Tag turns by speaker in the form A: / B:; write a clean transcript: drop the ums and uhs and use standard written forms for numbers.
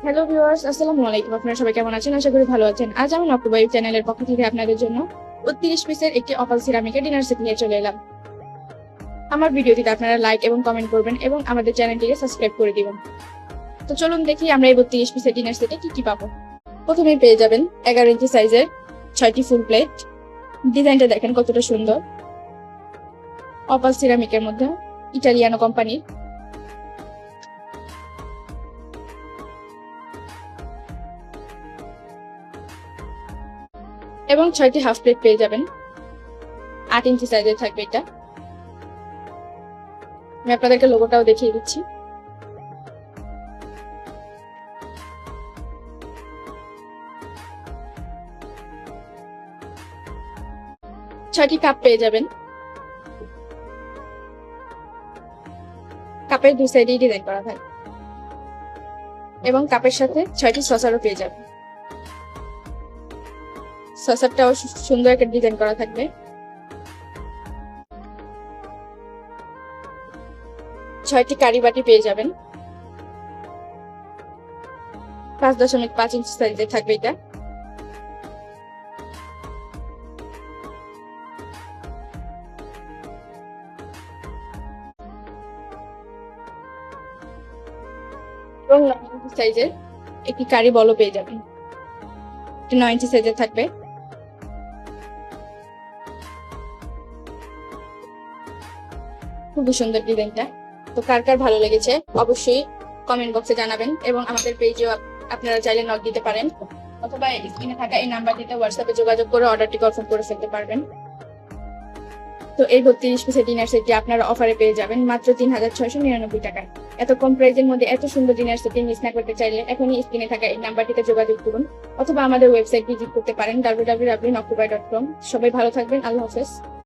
A: Hello viewers, আসসালামু আলাইকুম। আপনারা সবাই কেমন আছেন? আশা করি ভালো আছেন। আজ আমি নকরু বাইব চ্যানেলের পক্ষ থেকে আপনাদের জন্য ৩২ পিসের একটি অপাল সিরামিকের ডিনার সেট নিয়ে চলে এলাম। আমার ভিডিওটিতে আপনারা লাইক এবং কমেন্ট করবেন এবং আমাদের চ্যানেলটিকে সাবস্ক্রাইব করে দিবেন। তো চলুন দেখি আমরা এই ৩২ পিসের ডিনার সেটে কি কি পাবো। প্রথমেই পেয়ে যাবেন 11 ইঞ্চি সাইজের 6টি ফুল প্লেট। ডিজাইনটা দেখেন কতটা সুন্দর, অপাল সিরামিকের মধ্যে, ইটালিয়ানো কোম্পানির। এবং 6টি হাফ প্লেট পেয়ে যাবেন। 8 ইঞ্চি সাইজের থাকবে এটা। আমি আপনাদেরকে লোগোটাও দেখিয়ে দিচ্ছি। ছয়টি কাপ পেয়ে যাবেন। কাপের দুই সাইডেই ডিজাইন করা থাকে এবং কাপের সাথে 6টি সসারও পেয়ে যাবেন। সসারটাও সুন্দর একটা ডিজাইন করা থাকবে। 6টি কারি বাটি পেয়ে যাবেন। 5.5 ইঞ্চি সাইজের থাকবে এটা। এবং 9 ইঞ্চি সাইজের একটি কারি বলও পেয়ে যাবেন। 9 ইঞ্চি সাইজের থাকবে। খুবই সুন্দর ডিজাইনটা। তো কার কার ভালো লেগেছে অবশ্যই কমেন্ট বক্সে জানাবেন এবং আমাদের পেজেও আপনারা চাইলে নক দিতে পারেন, অথবা স্ক্রিনে থাকা এই নাম্বারটিতে হোয়াটসঅ্যাপে যোগাযোগ করে অর্ডারটি কনফার্ম করে ফেলতে পারবেন। তো এই 32 পিসের ডিনার সেটটি আপনারা অফারে পেয়ে যাবেন মাত্র 3,699 টাকায়। এত কম প্রাইসের মধ্যে এত সুন্দর ডিনার সেটটি মিস না করতে চাইলে এখনই স্ক্রিনে থাকা এই নাম্বারটিতে যোগাযোগ করুন, অথবা আমাদের ওয়েবসাইট ভিজিট করতে পারেন www.nokrubai.com। সবাই ভালো থাকবেন। আল্লাহ হাফেজ।